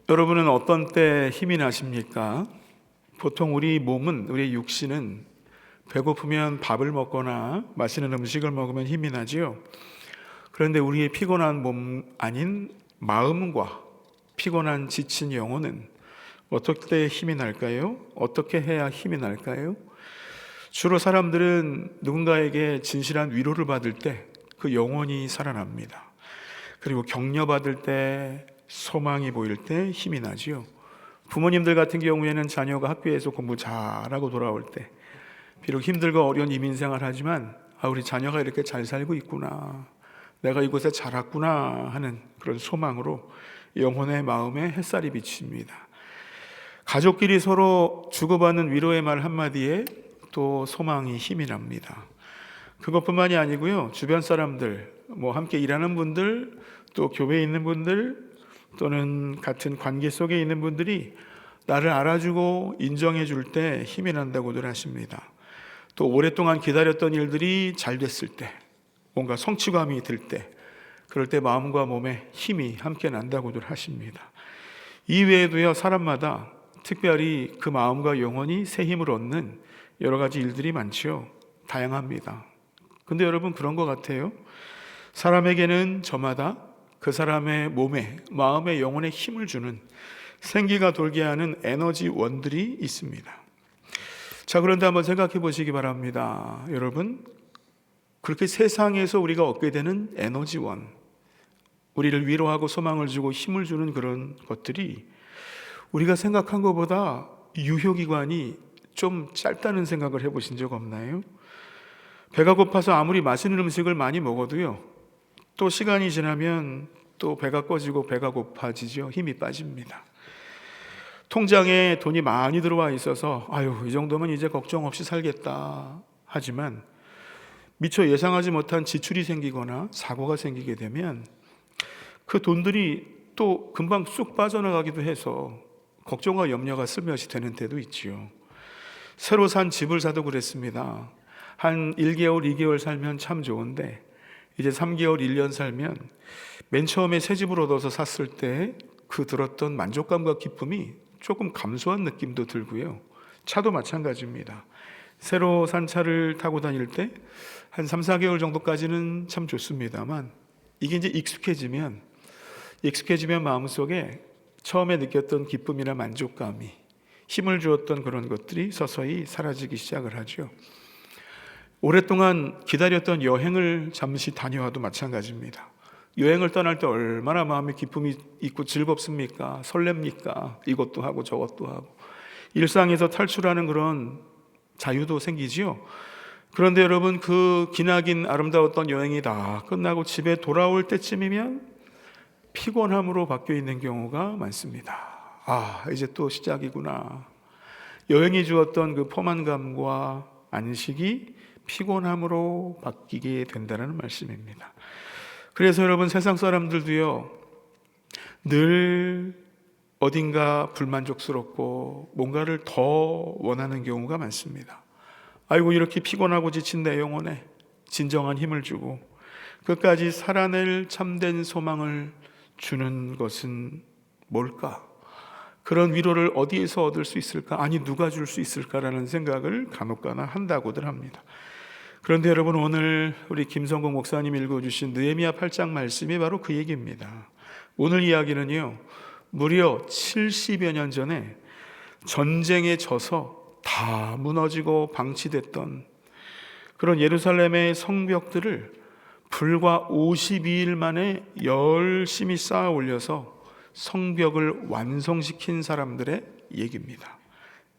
여러분은 어떤 때 힘이 나십니까? 보통 우리 몸은, 우리 육신은 배고프면 밥을 먹거나 맛있는 음식을 먹으면 힘이 나지요. 그런데 우리의 피곤한 몸 아닌 마음과 피곤한 지친 영혼은 어떻게 힘이 날까요? 어떻게 해야 힘이 날까요? 주로 사람들은 누군가에게 진실한 위로를 받을 때 그 영혼이 살아납니다. 그리고 격려받을 때, 소망이 보일 때 힘이 나지요. 부모님들 같은 경우에는 자녀가 학교에서 공부 잘하고 돌아올 때, 비록 힘들고 어려운 이민생활 하지만 우리 자녀가 이렇게 잘 살고 있구나, 내가 이곳에 자랐구나 하는 그런 소망으로 영혼의 마음에 햇살이 비칩니다. 가족끼리 서로 주고받는 위로의 말 한마디에 또 소망이 힘이 납니다. 그것뿐만이 아니고요, 주변 사람들, 함께 일하는 분들, 또 교회에 있는 분들, 또는 같은 관계 속에 있는 분들이 나를 알아주고 인정해 줄 때 힘이 난다고들 하십니다. 또 오랫동안 기다렸던 일들이 잘 됐을 때, 뭔가 성취감이 들 때, 그럴 때 마음과 몸에 힘이 함께 난다고들 하십니다. 이외에도요, 사람마다 특별히 그 마음과 영혼이 새 힘을 얻는 여러 가지 일들이 많지요. 다양합니다. 근데 여러분, 그런 것 같아요. 사람에게는 저마다 그 사람의 몸에, 마음에, 영혼에 힘을 주는, 생기가 돌게 하는 에너지원들이 있습니다. 자, 그런데 한번 생각해 보시기 바랍니다. 여러분, 그렇게 세상에서 우리가 얻게 되는 에너지원, 우리를 위로하고 소망을 주고 힘을 주는 그런 것들이 우리가 생각한 것보다 유효기간이 좀 짧다는 생각을 해보신 적 없나요? 배가 고파서 아무리 맛있는 음식을 많이 먹어도요, 또 시간이 지나면 또 배가 꺼지고 배가 고파지죠. 힘이 빠집니다. 통장에 돈이 많이 들어와 있어서 이 정도면 이제 걱정 없이 살겠다 하지만 미처 예상하지 못한 지출이 생기거나 사고가 생기게 되면 그 돈들이 또 금방 쑥 빠져나가기도 해서 걱정과 염려가 슬며시 되는 때도 있지요. 새로 산 집을 사도 그랬습니다. 한 1개월, 2개월 살면 참 좋은데 이제 3개월, 1년 살면 맨 처음에 새 집을 얻어서 샀을 때 그 들었던 만족감과 기쁨이 조금 감소한 느낌도 들고요. 차도 마찬가지입니다. 새로 산 차를 타고 다닐 때 한 3, 4개월 정도까지는 참 좋습니다만 이게 이제 익숙해지면 마음속에 처음에 느꼈던 기쁨이나 만족감이, 힘을 주었던 그런 것들이 서서히 사라지기 시작을 하죠. 오랫동안 기다렸던 여행을 잠시 다녀와도 마찬가지입니다. 여행을 떠날 때 얼마나 마음에 기쁨이 있고 즐겁습니까? 설렙니까? 이것도 하고 저것도 하고 일상에서 탈출하는 그런 자유도 생기지요. 그런데 여러분, 그 기나긴 아름다웠던 여행이 다 끝나고 집에 돌아올 때쯤이면 피곤함으로 바뀌어 있는 경우가 많습니다. 이제 또 시작이구나. 여행이 주었던 그 포만감과 안식이 피곤함으로 바뀌게 된다는 말씀입니다. 그래서 여러분, 세상 사람들도요, 늘 어딘가 불만족스럽고 뭔가를 더 원하는 경우가 많습니다. 이렇게 피곤하고 지친 내 영혼에 진정한 힘을 주고 끝까지 살아낼 참된 소망을 주는 것은 뭘까? 그런 위로를 어디에서 얻을 수 있을까? 누가 줄 수 있을까라는 생각을 간혹가나 한다고들 합니다. 그런데 여러분, 오늘 우리 김성국 목사님 읽어주신 느헤미야 8장 말씀이 바로 그 얘기입니다. 오늘 이야기는요, 무려 70여 년 전에 전쟁에 져서 다 무너지고 방치됐던 그런 예루살렘의 성벽들을 불과 52일 만에 열심히 쌓아 올려서 성벽을 완성시킨 사람들의 얘기입니다.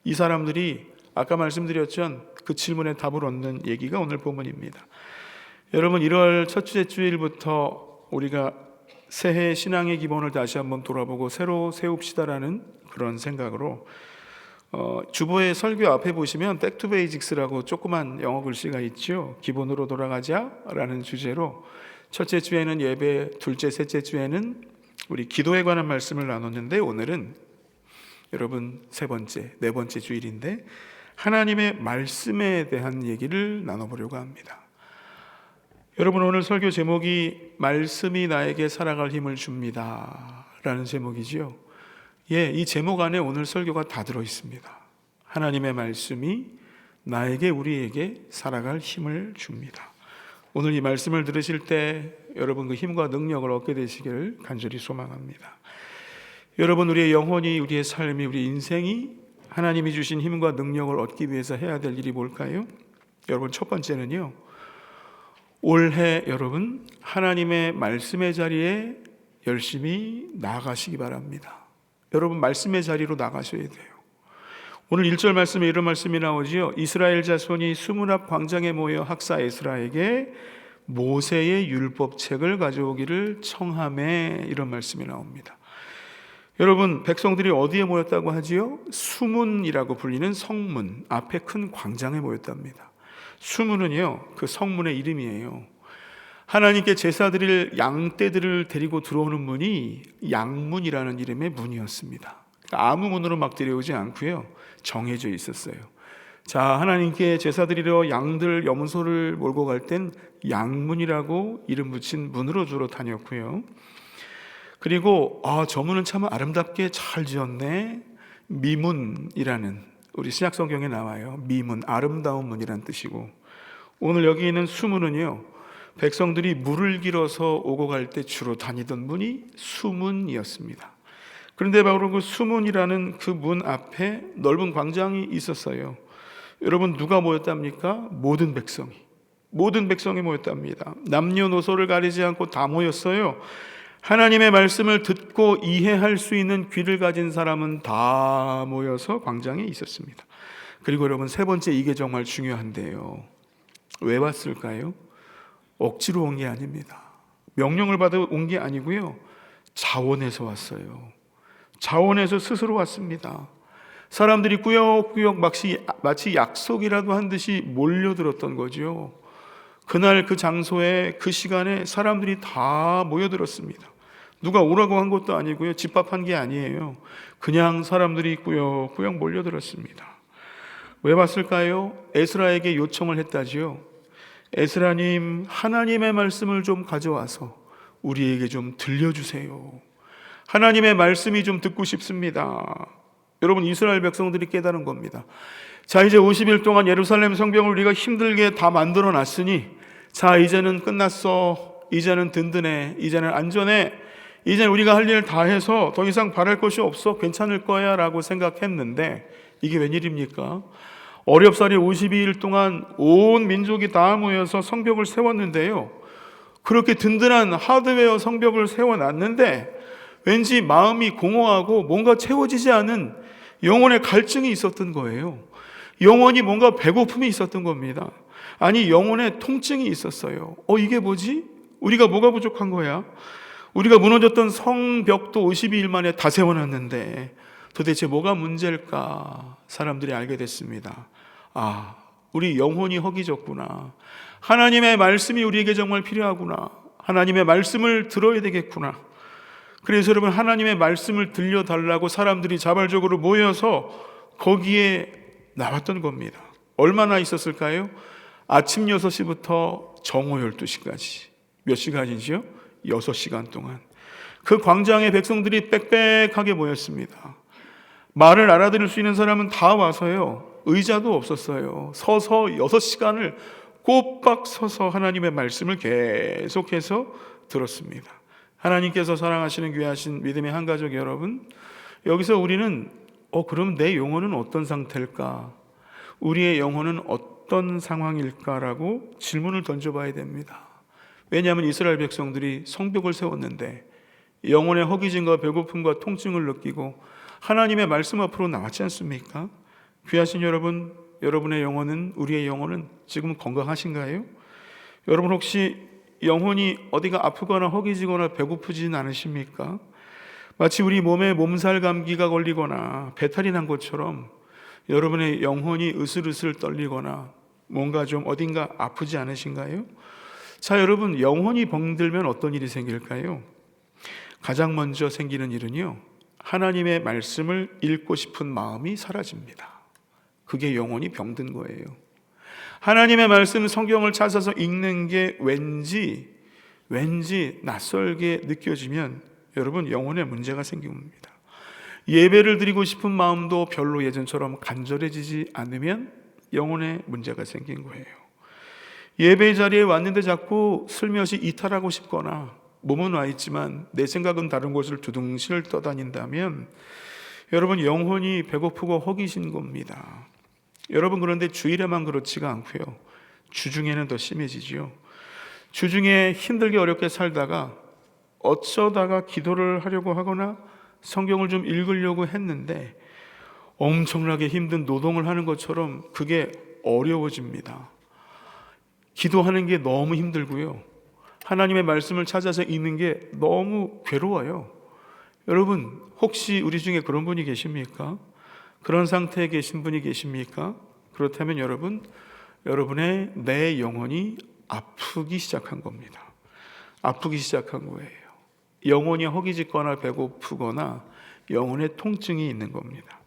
이 사람들이 아까 말씀드렸던 그 질문에 답을 얻는 얘기가 오늘 본문입니다. 여러분, 1월 첫째 주일부터 우리가 새해 신앙의 기본을 다시 한번 돌아보고 새로 세웁시다라는 그런 생각으로 주보의 설교 앞에 보시면 Back to Basics라고 조그만 영어 글씨가 있죠. 기본으로 돌아가자라는 주제로 첫째 주에는 예배, 둘째, 셋째 주에는 우리 기도에 관한 말씀을 나눴는데 오늘은 여러분 세 번째, 네 번째 주일인데 하나님의 말씀에 대한 얘기를 나눠보려고 합니다. 여러분, 오늘 설교 제목이 말씀이 나에게 살아갈 힘을 줍니다 라는 제목이지요. 이 제목 안에 오늘 설교가 다 들어 있습니다. 하나님의 말씀이 나에게, 우리에게 살아갈 힘을 줍니다. 오늘 이 말씀을 들으실 때 여러분 그 힘과 능력을 얻게 되시기를 간절히 소망합니다. 여러분, 우리의 영혼이, 우리의 삶이, 우리 인생이 하나님이 주신 힘과 능력을 얻기 위해서 해야 될 일이 뭘까요? 여러분, 첫 번째는요, 올해 여러분 하나님의 말씀의 자리에 열심히 나아가시기 바랍니다. 여러분, 말씀의 자리로 나가셔야 돼요. 오늘 1절 말씀에 이런 말씀이 나오지요. 이스라엘 자손이 수문 앞 광장에 모여 학사 에스라에게 모세의 율법책을 가져오기를 청하매, 이런 말씀이 나옵니다. 여러분, 백성들이 어디에 모였다고 하지요? 수문이라고 불리는 성문 앞에 큰 광장에 모였답니다. 수문은요, 그 성문의 이름이에요. 하나님께 제사 드릴 양떼들을 데리고 들어오는 문이 양문이라는 이름의 문이었습니다. 그러니까 아무 문으로 막 들여오지 않고요, 정해져 있었어요. 자, 하나님께 제사 드리러 양들 염소를 몰고 갈 땐 양문이라고 이름 붙인 문으로 주로 다녔고요. 그리고 저 문은 참 아름답게 잘 지었네. 미문이라는, 우리 신약 성경에 나와요. 미문, 아름다운 문이란 뜻이고, 오늘 여기 있는 수문은요, 백성들이 물을 길어서 오고 갈 때 주로 다니던 문이 수문이었습니다. 그런데 바로 그 수문이라는 그 문 앞에 넓은 광장이 있었어요. 여러분, 누가 모였답니까? 모든 백성이 모였답니다. 남녀노소를 가리지 않고 다 모였어요. 하나님의 말씀을 듣고 이해할 수 있는 귀를 가진 사람은 다 모여서 광장에 있었습니다. 그리고 여러분, 세 번째, 이게 정말 중요한데요. 왜 왔을까요? 억지로 온 게 아닙니다. 명령을 받아 온 게 아니고요, 자원해서 왔어요. 자원해서 스스로 왔습니다. 사람들이 꾸역꾸역 마치 약속이라도 한 듯이 몰려들었던 거죠. 그날 그 장소에, 그 시간에 사람들이 다 모여들었습니다. 누가 오라고 한 것도 아니고요, 집합한 게 아니에요. 그냥 사람들이 꾸역꾸역 몰려들었습니다. 왜 왔을까요? 에스라에게 요청을 했다지요. 에스라님, 하나님의 말씀을 좀 가져와서 우리에게 좀 들려주세요. 하나님의 말씀이 좀 듣고 싶습니다. 여러분, 이스라엘 백성들이 깨달은 겁니다. 자, 이제 50일 동안 예루살렘 성벽을 우리가 힘들게 다 만들어 놨으니, 자, 이제는 끝났어. 이제는 든든해. 이제는 안전해. 이제는 우리가 할 일 다 해서 더 이상 바랄 것이 없어. 괜찮을 거야 라고 생각했는데, 이게 웬일입니까? 어렵사리 52일 동안 온 민족이 다 모여서 성벽을 세웠는데요, 그렇게 든든한 하드웨어 성벽을 세워놨는데 왠지 마음이 공허하고 뭔가 채워지지 않은 영혼의 갈증이 있었던 거예요. 영혼이 뭔가 배고픔이 있었던 겁니다. 아니, 영혼의 통증이 있었어요. 이게 뭐지? 우리가 뭐가 부족한 거야? 우리가 무너졌던 성벽도 52일 만에 다 세워놨는데 도대체 뭐가 문제일까? 사람들이 알게 됐습니다. 우리 영혼이 허기졌구나. 하나님의 말씀이 우리에게 정말 필요하구나. 하나님의 말씀을 들어야 되겠구나. 그래서 여러분, 하나님의 말씀을 들려달라고 사람들이 자발적으로 모여서 거기에 나왔던 겁니다. 얼마나 있었을까요? 아침 6시부터 정오 12시까지. 몇 시간이지요? 6시간 동안 그 광장에 백성들이 빽빽하게 모였습니다. 말을 알아들을 수 있는 사람은 다 와서요, 의자도 없었어요. 서서 6시간을 꼬박 서서 하나님의 말씀을 계속해서 들었습니다. 하나님께서 사랑하시는 귀하신 믿음의 한가족 여러분, 여기서 우리는 그럼 내 영혼은 어떤 상태일까? 우리의 영혼은 어떤 상황일까라고 질문을 던져봐야 됩니다. 왜냐하면 이스라엘 백성들이 성벽을 세웠는데 영혼의 허기짐과 배고픔과 통증을 느끼고 하나님의 말씀 앞으로 나왔지 않습니까? 귀하신 여러분, 여러분의 영혼은, 우리의 영혼은 지금 건강하신가요? 여러분, 혹시 영혼이 어디가 아프거나 허기지거나 배고프진 않으십니까? 마치 우리 몸에 몸살 감기가 걸리거나 배탈이 난 것처럼 여러분의 영혼이 으슬으슬 떨리거나 뭔가 좀 어딘가 아프지 않으신가요? 자, 여러분, 영혼이 병들면 어떤 일이 생길까요? 가장 먼저 생기는 일은요, 하나님의 말씀을 읽고 싶은 마음이 사라집니다. 그게 영혼이 병든 거예요. 하나님의 말씀, 성경을 찾아서 읽는 게 왠지 낯설게 느껴지면 여러분, 영혼에 문제가 생깁니다. 예배를 드리고 싶은 마음도 별로 예전처럼 간절해지지 않으면 영혼에 문제가 생긴 거예요. 예배 자리에 왔는데 자꾸 슬며시 이탈하고 싶거나 몸은 와 있지만 내 생각은 다른 곳을 두둥실 떠다닌다면 여러분 영혼이 배고프고 허기진 겁니다. 여러분 그런데 주일에만 그렇지가 않고요. 주중에는 더 심해지죠. 주중에 힘들게 어렵게 살다가 어쩌다가 기도를 하려고 하거나 성경을 좀 읽으려고 했는데 엄청나게 힘든 노동을 하는 것처럼 그게 어려워집니다. 기도하는 게 너무 힘들고요. 하나님의 말씀을 찾아서 읽는 게 너무 괴로워요. 여러분 혹시 우리 중에 그런 분이 계십니까? 그런 상태에 계신 분이 계십니까? 그렇다면 여러분의 내 영혼이 아프기 시작한 겁니다. 아프기 시작한 거예요. 영혼이 허기짓거나 배고프거나 영혼의 통증이 있는 겁니다.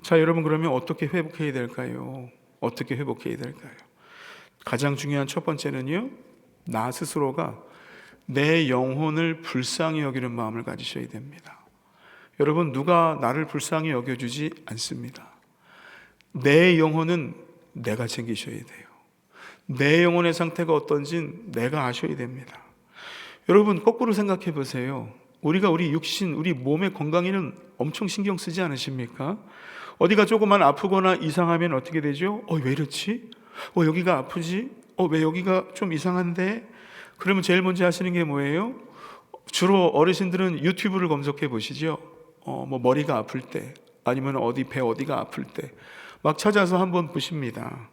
자, 여러분 그러면 어떻게 회복해야 될까요? 어떻게 회복해야 될까요? 가장 중요한 첫 번째는요, 나 스스로가 내 영혼을 불쌍히 여기는 마음을 가지셔야 됩니다. 여러분 누가 나를 불쌍히 여겨주지 않습니다. 내 영혼은 내가 챙기셔야 돼요. 내 영혼의 상태가 어떤진 내가 아셔야 됩니다. 여러분 거꾸로 생각해 보세요. 우리 육신, 우리 몸의 건강에는 엄청 신경 쓰지 않으십니까? 어디가 조금만 아프거나 이상하면 어떻게 되죠? 왜 이렇지? 여기가 아프지? 왜 여기가 좀 이상한데? 그러면 제일 먼저 하시는 게 뭐예요? 주로 어르신들은 유튜브를 검색해 보시죠. 머리가 아플 때 아니면 배 어디가 아플 때 막 찾아서 한번 보십니다.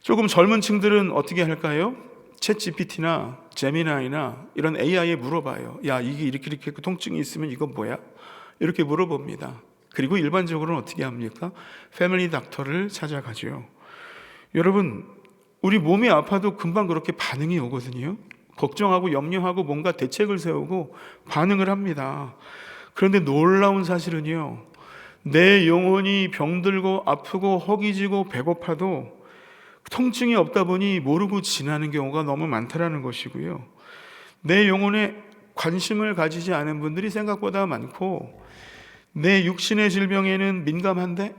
조금 젊은 층들은 어떻게 할까요? 챗 GPT나 제미나이나 이런 AI에 물어봐요. 야, 이게 이렇게 통증이 있으면 이건 뭐야? 이렇게 물어봅니다. 그리고 일반적으로는 어떻게 합니까? 패밀리 닥터를 찾아가죠. 여러분 우리 몸이 아파도 금방 그렇게 반응이 오거든요. 걱정하고 염려하고 뭔가 대책을 세우고 반응을 합니다. 그런데 놀라운 사실은요, 내 영혼이 병들고 아프고 허기지고 배고파도 통증이 없다 보니 모르고 지나는 경우가 너무 많다라는 것이고요. 내 영혼에 관심을 가지지 않은 분들이 생각보다 많고, 내 육신의 질병에는 민감한데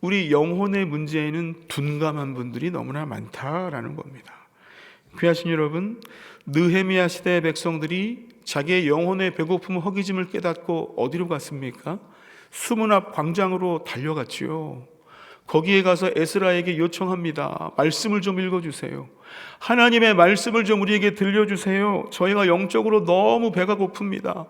우리 영혼의 문제에는 둔감한 분들이 너무나 많다라는 겁니다. 귀하신 여러분, 느헤미야 시대의 백성들이 자기의 영혼의 배고픔 허기짐을 깨닫고 어디로 갔습니까? 수문 앞 광장으로 달려갔지요. 거기에 가서 에스라에게 요청합니다. 말씀을 좀 읽어주세요. 하나님의 말씀을 좀 우리에게 들려주세요. 저희가 영적으로 너무 배가 고픕니다.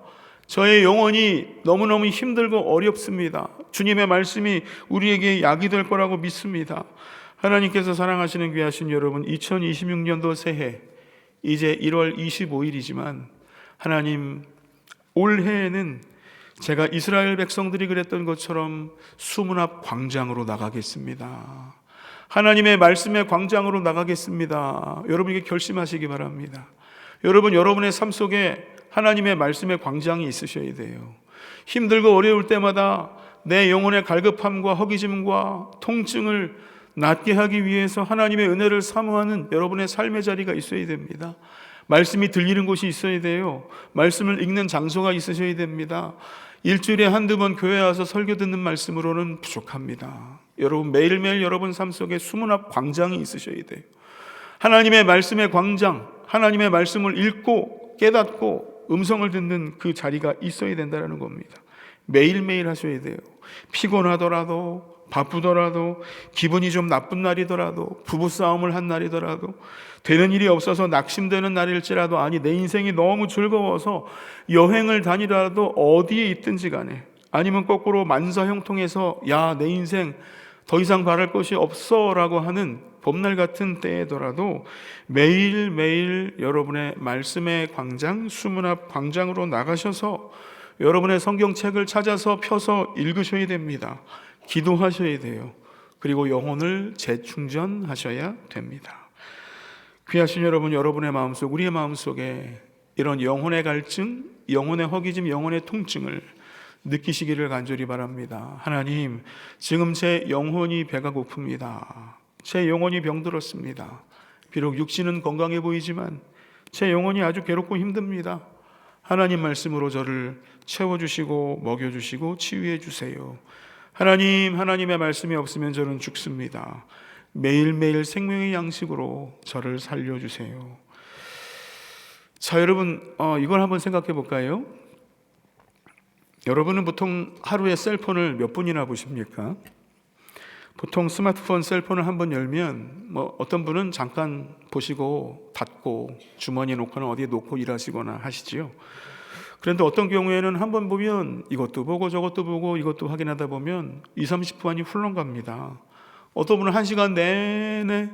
저의 영혼이 너무너무 힘들고 어렵습니다. 주님의 말씀이 우리에게 약이 될 거라고 믿습니다. 하나님께서 사랑하시는 귀하신 여러분, 2026년도 새해 이제 1월 25일이지만 하나님 올해에는 제가 이스라엘 백성들이 그랬던 것처럼 수문 앞 광장으로 나가겠습니다. 하나님의 말씀의 광장으로 나가겠습니다. 여러분에게 결심하시기 바랍니다. 여러분의 삶 속에 하나님의 말씀의 광장이 있으셔야 돼요. 힘들고 어려울 때마다 내 영혼의 갈급함과 허기짐과 통증을 낫게 하기 위해서 하나님의 은혜를 사모하는 여러분의 삶의 자리가 있어야 됩니다. 말씀이 들리는 곳이 있어야 돼요. 말씀을 읽는 장소가 있으셔야 됩니다. 일주일에 한두 번 교회 와서 설교 듣는 말씀으로는 부족합니다. 여러분 매일매일 여러분 삶 속에 수문 앞 광장이 있으셔야 돼요. 하나님의 말씀의 광장, 하나님의 말씀을 읽고 깨닫고 음성을 듣는 그 자리가 있어야 된다는 겁니다. 매일매일 하셔야 돼요. 피곤하더라도, 바쁘더라도, 기분이 좀 나쁜 날이더라도, 부부싸움을 한 날이더라도, 되는 일이 없어서 낙심되는 날일지라도, 아니 내 인생이 너무 즐거워서 여행을 다니더라도 어디에 있든지 간에, 아니면 거꾸로 만사형통해서 야, 내 인생 더 이상 바랄 것이 없어 라고 하는 봄날 같은 때에더라도 매일매일 여러분의 말씀의 광장, 수문 앞 광장으로 나가셔서 여러분의 성경책을 찾아서 펴서 읽으셔야 됩니다. 기도하셔야 돼요. 그리고 영혼을 재충전하셔야 됩니다. 귀하신 여러분, 여러분의 마음속, 우리의 마음속에 이런 영혼의 갈증, 영혼의 허기짐, 영혼의 통증을 느끼시기를 간절히 바랍니다. 하나님, 지금 제 영혼이 배가 고픕니다. 제 영혼이 병들었습니다. 비록 육신은 건강해 보이지만 제 영혼이 아주 괴롭고 힘듭니다. 하나님 말씀으로 저를 채워주시고 먹여주시고 치유해 주세요. 하나님, 하나님의 말씀이 없으면 저는 죽습니다. 매일매일 생명의 양식으로 저를 살려주세요. 자, 여러분, 이걸 한번 생각해 볼까요? 여러분은 보통 하루에 셀폰을 몇 분이나 보십니까? 보통 스마트폰 셀폰을 한번 열면 어떤 분은 잠깐 보시고 닫고 주머니에 놓거나 어디에 놓고 일하시거나 하시지요. 그런데 어떤 경우에는 한번 보면 이것도 보고 저것도 보고 이것도 확인하다 보면 20-30분이 훌렁 갑니다. 어떤 분은 1시간 내내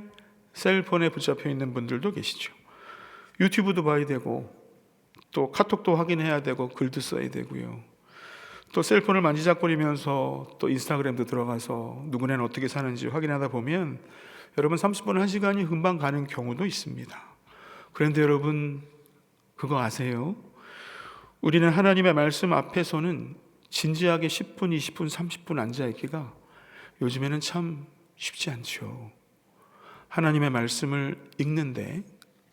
셀폰에 붙잡혀 있는 분들도 계시죠. 유튜브도 봐야 되고 또 카톡도 확인해야 되고 글도 써야 되고요. 또 셀폰을 만지작거리면서 또 인스타그램도 들어가서 누구네는 어떻게 사는지 확인하다 보면 여러분 30분, 1시간이 금방 가는 경우도 있습니다. 그런데 여러분 그거 아세요? 우리는 하나님의 말씀 앞에서는 진지하게 10분, 20분, 30분 앉아있기가 요즘에는 참 쉽지 않죠. 하나님의 말씀을 읽는데,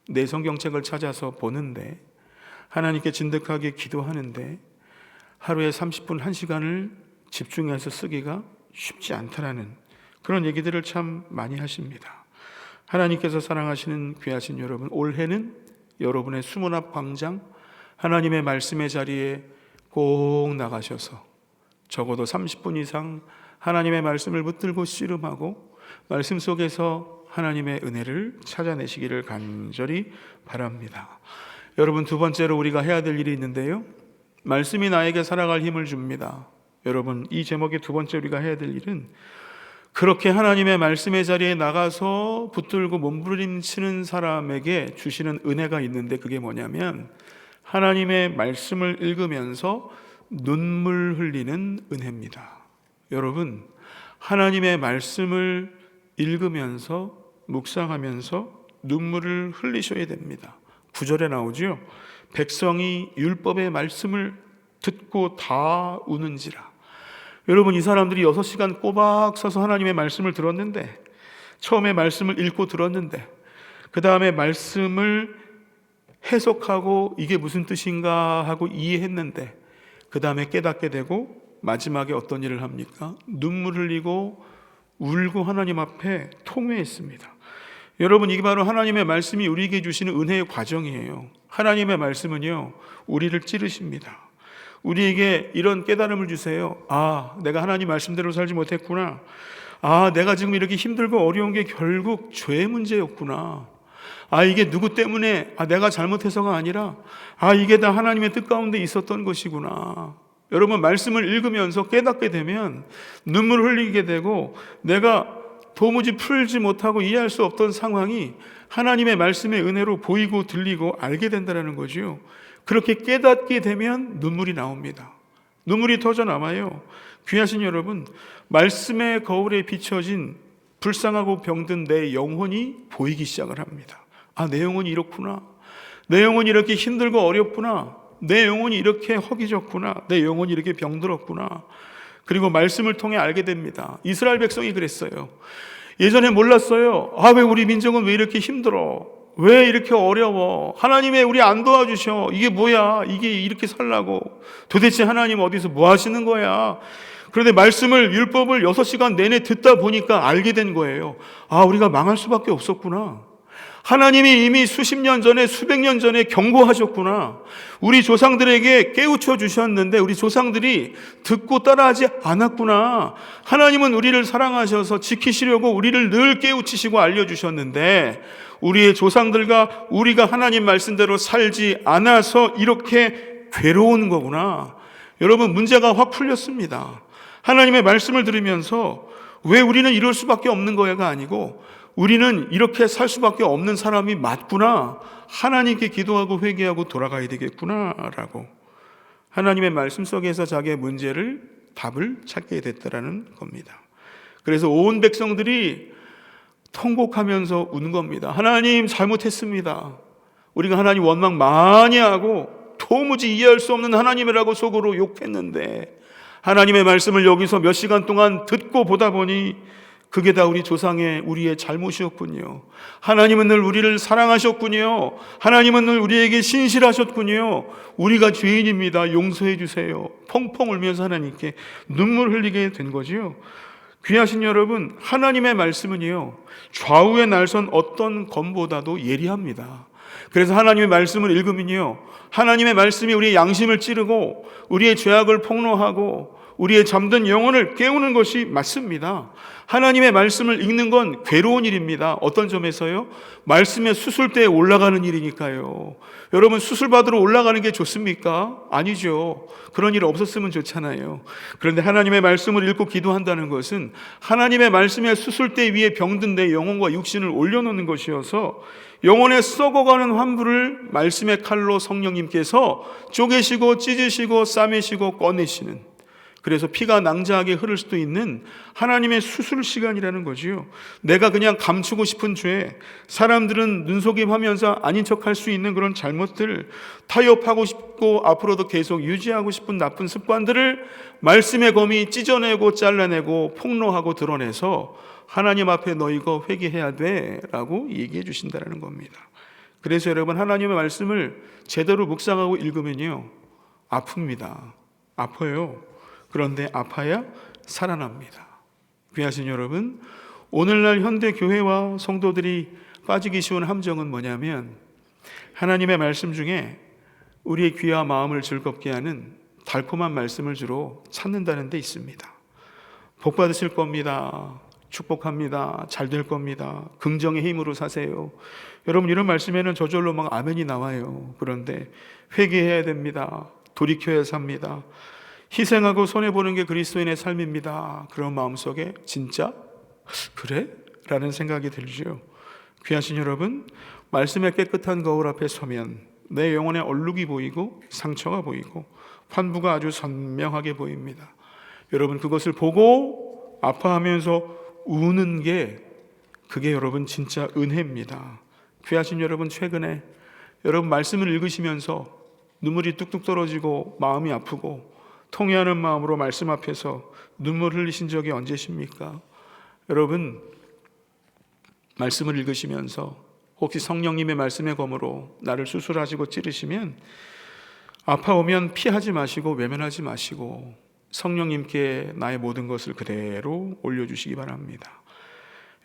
내 성경책을 찾아서 보는데, 하나님께 진득하게 기도하는데 하루에 30분, 1시간을 집중해서 쓰기가 쉽지 않다라는 그런 얘기들을 참 많이 하십니다. 하나님께서 사랑하시는 귀하신 여러분, 올해는 여러분의 수문 앞 광장 하나님의 말씀의 자리에 꼭 나가셔서 적어도 30분 이상 하나님의 말씀을 붙들고 씨름하고 말씀 속에서 하나님의 은혜를 찾아내시기를 간절히 바랍니다. 여러분, 두 번째로 우리가 해야 될 일이 있는데요, 말씀이 나에게 살아갈 힘을 줍니다. 여러분, 이 제목의 두 번째 우리가 해야 될 일은 그렇게 하나님의 말씀의 자리에 나가서 붙들고 몸부림치는 사람에게 주시는 은혜가 있는데, 그게 뭐냐면 하나님의 말씀을 읽으면서 눈물 흘리는 은혜입니다. 여러분, 하나님의 말씀을 읽으면서 묵상하면서 눈물을 흘리셔야 됩니다. 9절에 나오죠. 백성이 율법의 말씀을 듣고 다 우는지라. 여러분, 이 사람들이 6시간 꼬박 서서 하나님의 말씀을 들었는데, 처음에 말씀을 읽고 들었는데, 그 다음에 말씀을 해석하고 이게 무슨 뜻인가 하고 이해했는데, 그 다음에 깨닫게 되고 마지막에 어떤 일을 합니까? 눈물 흘리고 울고 하나님 앞에 통회했습니다. 여러분, 이게 바로 하나님의 말씀이 우리에게 주시는 은혜의 과정이에요. 하나님의 말씀은요, 우리를 찌르십니다. 우리에게 이런 깨달음을 주세요. 아, 내가 하나님 말씀대로 살지 못했구나. 아, 내가 지금 이렇게 힘들고 어려운 게 결국 죄의 문제였구나. 아, 이게 누구 때문에, 내가 잘못해서가 아니라, 이게 다 하나님의 뜻 가운데 있었던 것이구나. 여러분, 말씀을 읽으면서 깨닫게 되면 눈물을 흘리게 되고, 내가 도무지 풀지 못하고 이해할 수 없던 상황이 하나님의 말씀의 은혜로 보이고 들리고 알게 된다는 거죠. 그렇게 깨닫게 되면 눈물이 나옵니다. 눈물이 터져 나와요. 귀하신 여러분, 말씀의 거울에 비춰진 불쌍하고 병든 내 영혼이 보이기 시작을 합니다. 내 영혼이 이렇구나. 내 영혼이 이렇게 힘들고 어렵구나. 내 영혼이 이렇게 허기졌구나. 내 영혼이 이렇게 병들었구나. 그리고 말씀을 통해 알게 됩니다. 이스라엘 백성이 그랬어요. 예전에 몰랐어요. 왜 우리 민족은 왜 이렇게 힘들어? 왜 이렇게 어려워? 하나님의 우리 안 도와주셔. 이게 뭐야? 이게 이렇게 살라고. 도대체 하나님 어디서 뭐 하시는 거야? 그런데 말씀을, 율법을 6시간 내내 듣다 보니까 알게 된 거예요. 우리가 망할 수밖에 없었구나. 하나님이 이미 수십 년 전에, 수백 년 전에 경고하셨구나. 우리 조상들에게 깨우쳐 주셨는데 우리 조상들이 듣고 따라하지 않았구나. 하나님은 우리를 사랑하셔서 지키시려고 우리를 늘 깨우치시고 알려주셨는데 우리의 조상들과 우리가 하나님 말씀대로 살지 않아서 이렇게 괴로운 거구나. 여러분, 문제가 확 풀렸습니다. 하나님의 말씀을 들으면서 왜 우리는 이럴 수밖에 없는 거야가 아니고, 우리는 이렇게 살 수밖에 없는 사람이 맞구나. 하나님께 기도하고 회개하고 돌아가야 되겠구나라고 하나님의 말씀 속에서 자기의 문제를, 답을 찾게 됐다라는 겁니다. 그래서 온 백성들이 통곡하면서 우는 겁니다. 하나님, 잘못했습니다. 우리가 하나님 원망 많이 하고 도무지 이해할 수 없는 하나님이라고 속으로 욕했는데, 하나님의 말씀을 여기서 몇 시간 동안 듣고 보다 보니 그게 다 우리 조상의 우리의 잘못이었군요. 하나님은 늘 우리를 사랑하셨군요. 하나님은 늘 우리에게 신실하셨군요. 우리가 죄인입니다. 용서해 주세요. 펑펑 울면서 하나님께 눈물 흘리게 된 거지요. 귀하신 여러분, 하나님의 말씀은요, 좌우에 날선 어떤 검보다도 예리합니다. 그래서 하나님의 말씀을 읽으면요, 하나님의 말씀이 우리의 양심을 찌르고 우리의 죄악을 폭로하고 우리의 잠든 영혼을 깨우는 것이 맞습니다. 하나님의 말씀을 읽는 건 괴로운 일입니다. 어떤 점에서요? 말씀의 수술대에 올라가는 일이니까요. 여러분, 수술 받으러 올라가는 게 좋습니까? 아니죠. 그런 일 없었으면 좋잖아요. 그런데 하나님의 말씀을 읽고 기도한다는 것은 하나님의 말씀의 수술대 위에 병든 내 영혼과 육신을 올려놓는 것이어서 영혼에 썩어가는 환부를 말씀의 칼로 성령님께서 쪼개시고 찢으시고 싸매시고 꺼내시는, 그래서 피가 낭자하게 흐를 수도 있는 하나님의 수술 시간이라는 거지요. 내가 그냥 감추고 싶은 죄, 사람들은 눈속임하면서 아닌 척할 수 있는 그런 잘못들, 타협하고 싶고 앞으로도 계속 유지하고 싶은 나쁜 습관들을 말씀의 검이 찢어내고 잘라내고 폭로하고 드러내서 하나님 앞에 너 이거 회개해야 돼 라고 얘기해 주신다는 겁니다. 그래서 여러분, 하나님의 말씀을 제대로 묵상하고 읽으면요, 아픕니다. 아파요. 그런데 아파야 살아납니다. 귀하신 여러분, 오늘날 현대 교회와 성도들이 빠지기 쉬운 함정은 뭐냐면, 하나님의 말씀 중에 우리의 귀와 마음을 즐겁게 하는 달콤한 말씀을 주로 찾는다는 데 있습니다. 복 받으실 겁니다. 축복합니다. 잘 될 겁니다. 긍정의 힘으로 사세요. 여러분, 이런 말씀에는 저절로 막 아멘이 나와요. 그런데 회개해야 됩니다. 돌이켜야 삽니다. 희생하고 손해보는 게 그리스도인의 삶입니다. 그런 마음속에 진짜? 그래? 라는 생각이 들죠. 귀하신 여러분, 말씀의 깨끗한 거울 앞에 서면 내 영혼의 얼룩이 보이고 상처가 보이고 환부가 아주 선명하게 보입니다. 여러분, 그것을 보고 아파하면서 우는 게, 그게 여러분 진짜 은혜입니다. 귀하신 여러분, 최근에 여러분 말씀을 읽으시면서 눈물이 뚝뚝 떨어지고 마음이 아프고 통회하는 마음으로 말씀 앞에서 눈물 흘리신 적이 언제십니까? 여러분, 말씀을 읽으시면서 혹시 성령님의 말씀의 검으로 나를 수술하시고 찌르시면 아파오면 피하지 마시고 외면하지 마시고 성령님께 나의 모든 것을 그대로 올려주시기 바랍니다.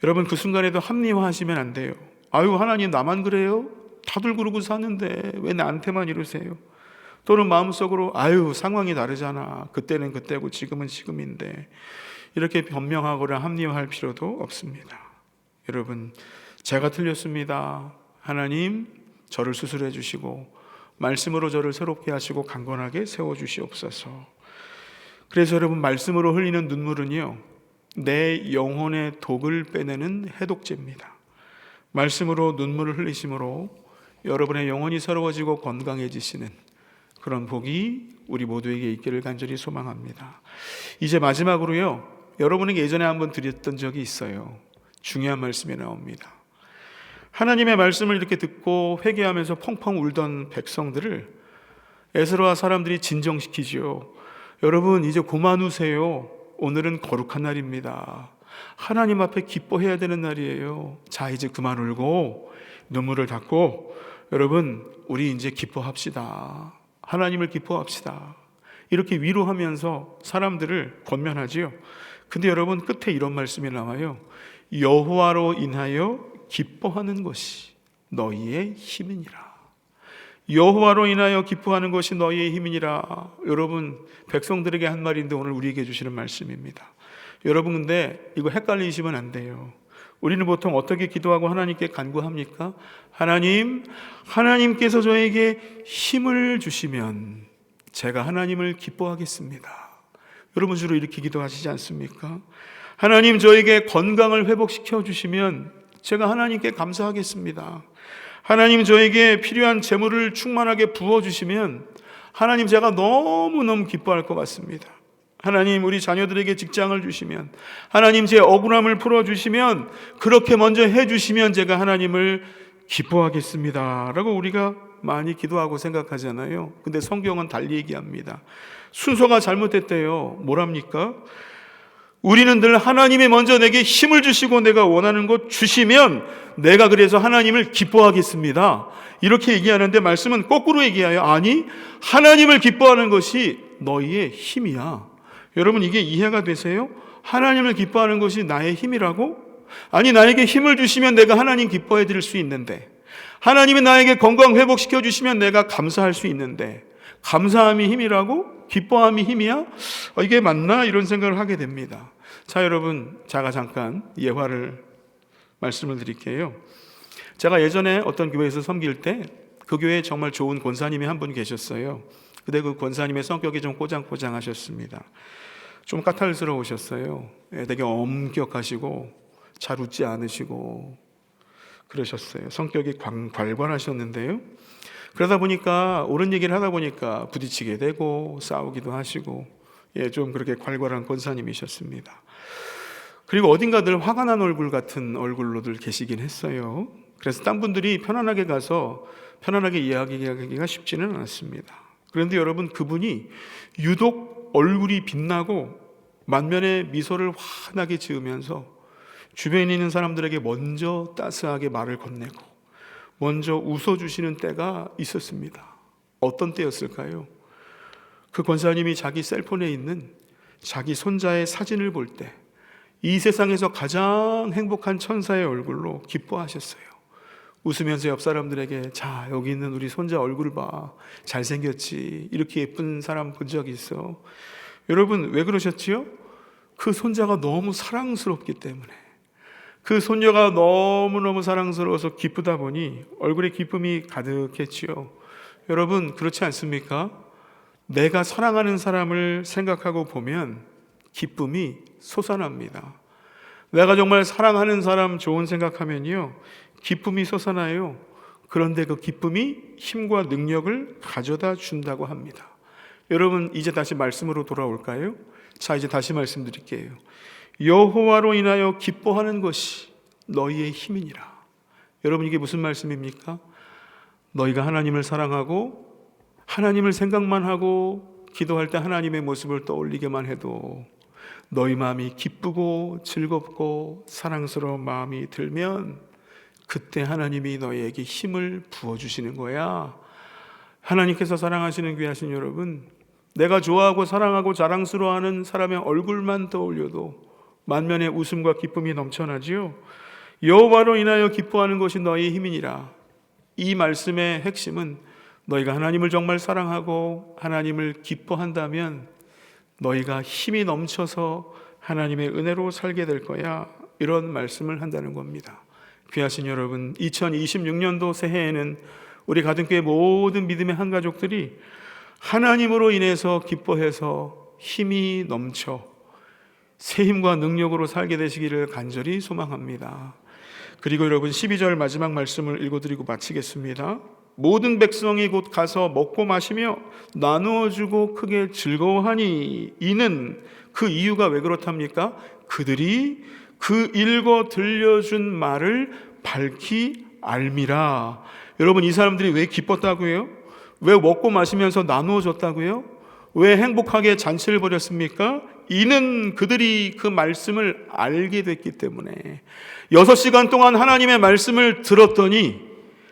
여러분, 그 순간에도 합리화하시면 안 돼요. 아유, 하나님 나만 그래요? 다들 그러고 사는데 왜 나한테만 이러세요? 또는 마음속으로 아유, 상황이 다르잖아. 그때는 그때고 지금은 지금인데, 이렇게 변명하거나 합리화할 필요도 없습니다. 여러분, 제가 틀렸습니다. 하나님, 저를 수술해 주시고 말씀으로 저를 새롭게 하시고 강건하게 세워주시옵소서. 그래서 여러분, 말씀으로 흘리는 눈물은요, 내 영혼의 독을 빼내는 해독제입니다. 말씀으로 눈물을 흘리심으로 여러분의 영혼이 새로워지고 건강해지시는 그런 복이 우리 모두에게 있기를 간절히 소망합니다. 이제 마지막으로요, 여러분에게 예전에 한번 드렸던 적이 있어요. 중요한 말씀이 나옵니다. 하나님의 말씀을 이렇게 듣고 회개하면서 펑펑 울던 백성들을 에스라 사람들이 진정시키죠. 여러분, 이제 그만 우세요. 오늘은 거룩한 날입니다. 하나님 앞에 기뻐해야 되는 날이에요. 자, 이제 그만 울고 눈물을 닦고 여러분, 우리 이제 기뻐합시다. 하나님을 기뻐합시다. 이렇게 위로하면서 사람들을 권면하지요. 근데 여러분, 끝에 이런 말씀이 나와요. 여호와로 인하여 기뻐하는 것이 너희의 힘이니라. 여호와로 인하여 기뻐하는 것이 너희의 힘이니라. 여러분, 백성들에게 한 말인데 오늘 우리에게 주시는 말씀입니다. 여러분, 근데 이거 헷갈리시면 안 돼요. 우리는 보통 어떻게 기도하고 하나님께 간구합니까? 하나님, 하나님께서 저에게 힘을 주시면 제가 하나님을 기뻐하겠습니다. 여러분, 주로 이렇게 기도하시지 않습니까? 하나님, 저에게 건강을 회복시켜 주시면 제가 하나님께 감사하겠습니다. 하나님, 저에게 필요한 재물을 충만하게 부어주시면 하나님, 제가 너무너무 기뻐할 것 같습니다. 하나님, 우리 자녀들에게 직장을 주시면, 하나님, 제 억울함을 풀어주시면, 그렇게 먼저 해주시면 제가 하나님을 기뻐하겠습니다 라고 우리가 많이 기도하고 생각하잖아요. 근데 성경은 달리 얘기합니다. 순서가 잘못됐대요. 뭐랍니까? 우리는 늘 하나님이 먼저 내게 힘을 주시고 내가 원하는 것 주시면 내가 그래서 하나님을 기뻐하겠습니다. 이렇게 얘기하는데 말씀은 거꾸로 얘기해요. 아니, 하나님을 기뻐하는 것이 너희의 힘이야. 여러분, 이게 이해가 되세요? 하나님을 기뻐하는 것이 나의 힘이라고? 아니, 나에게 힘을 주시면 내가 하나님 기뻐해 드릴 수 있는데, 하나님이 나에게 건강 회복시켜 주시면 내가 감사할 수 있는데, 감사함이 힘이라고? 기뻐함이 힘이야? 이게 맞나? 이런 생각을 하게 됩니다. 자, 여러분, 제가 잠깐 예화를 말씀을 드릴게요. 제가 예전에 어떤 교회에서 섬길 때 그 교회에 정말 좋은 권사님이 한 분 계셨어요. 근데 그 권사님의 성격이 좀 꼬장꼬장하셨습니다. 좀 까탈스러우셨어요. 되게 엄격하시고 잘 웃지 않으시고 그러셨어요. 성격이 괄괄하셨는데요. 그러다 보니까 옳은 얘기를 하다 보니까 부딪히게 되고 싸우기도 하시고, 좀 그렇게 괄괄한 권사님이셨습니다. 그리고 어딘가 늘 화가 난 얼굴 같은 얼굴로들 계시긴 했어요. 그래서 딴 분들이 편안하게 가서 편안하게 이야기하기가 쉽지는 않았습니다. 그런데 여러분, 그분이 유독 얼굴이 빛나고 만면에 미소를 환하게 지으면서 주변에 있는 사람들에게 먼저 따스하게 말을 건네고 먼저 웃어주시는 때가 있었습니다. 어떤 때였을까요? 그 권사님이 자기 셀폰에 있는 자기 손자의 사진을 볼 때 이 세상에서 가장 행복한 천사의 얼굴로 기뻐하셨어요. 웃으면서 옆 사람들에게, 자, 여기 있는 우리 손자 얼굴 봐, 잘생겼지, 이렇게 예쁜 사람 본 적 있어. 여러분, 왜 그러셨지요? 그 손자가 너무 사랑스럽기 때문에, 그 손녀가 너무너무 사랑스러워서 기쁘다 보니 얼굴에 기쁨이 가득했지요. 여러분, 그렇지 않습니까? 내가 사랑하는 사람을 생각하고 보면 기쁨이 솟아납니다. 내가 정말 사랑하는 사람 좋은 생각하면요, 기쁨이 솟아나요. 그런데 그 기쁨이 힘과 능력을 가져다 준다고 합니다. 여러분, 이제 다시 말씀으로 돌아올까요? 자, 이제 다시 말씀드릴게요. 여호와로 인하여 기뻐하는 것이 너희의 힘이니라. 여러분, 이게 무슨 말씀입니까? 너희가 하나님을 사랑하고 하나님을 생각만 하고 기도할 때 하나님의 모습을 떠올리게만 해도 너희 마음이 기쁘고 즐겁고 사랑스러운 마음이 들면 그때 하나님이 너희에게 힘을 부어주시는 거야. 하나님께서 사랑하시는 귀하신 여러분, 내가 좋아하고 사랑하고 자랑스러워하는 사람의 얼굴만 떠올려도 만면에 웃음과 기쁨이 넘쳐나지요. 여호와로 인하여 기뻐하는 것이 너희의 힘이니라. 이 말씀의 핵심은 너희가 하나님을 정말 사랑하고 하나님을 기뻐한다면 너희가 힘이 넘쳐서 하나님의 은혜로 살게 될 거야, 이런 말씀을 한다는 겁니다. 귀하신 여러분, 2026년도 새해에는 우리 가든교회 모든 믿음의 한가족들이 하나님으로 인해서 기뻐해서 힘이 넘쳐 새 힘과 능력으로 살게 되시기를 간절히 소망합니다. 그리고 여러분, 12절 마지막 말씀을 읽어드리고 마치겠습니다. 모든 백성이 곧 가서 먹고 마시며 나누어주고 크게 즐거워하니, 이는, 그 이유가 왜 그렇답니까? 그들이 그 읽어 들려준 말을 밝히 알미라. 여러분, 이 사람들이 왜 기뻤다고요? 왜 먹고 마시면서 나누어줬다고요? 왜 행복하게 잔치를 벌였습니까? 이는 그들이 그 말씀을 알게 됐기 때문에. 6시간 동안 하나님의 말씀을 들었더니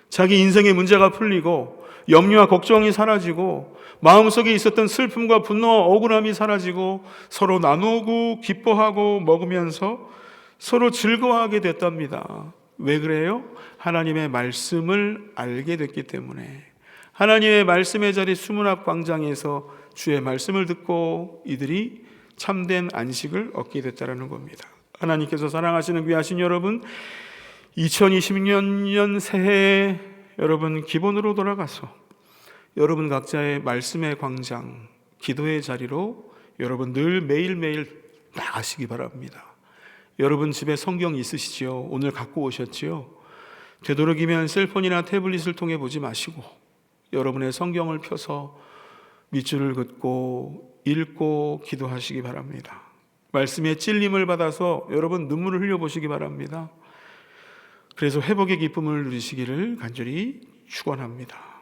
자기 인생의 문제가 풀리고 염려와 걱정이 사라지고 마음속에 있었던 슬픔과 분노와 억울함이 사라지고 서로 나누고 기뻐하고 먹으면서 서로 즐거워하게 됐답니다. 왜 그래요? 하나님의 말씀을 알게 됐기 때문에. 하나님의 말씀의 자리 수문앞 광장에서 주의 말씀을 듣고 이들이 참된 안식을 얻게 됐다는 겁니다. 하나님께서 사랑하시는 귀하신 여러분, 2026년 새해에 여러분 기본으로 돌아가서 여러분 각자의 말씀의 광장, 기도의 자리로 여러분 늘 매일매일 나가시기 바랍니다. 여러분 집에 성경 있으시지요? 오늘 갖고 오셨지요? 되도록이면 셀폰이나 태블릿을 통해 보지 마시고 여러분의 성경을 펴서 밑줄을 긋고 읽고 기도하시기 바랍니다. 말씀의 찔림을 받아서 여러분 눈물을 흘려보시기 바랍니다. 그래서 회복의 기쁨을 누리시기를 간절히 축원합니다.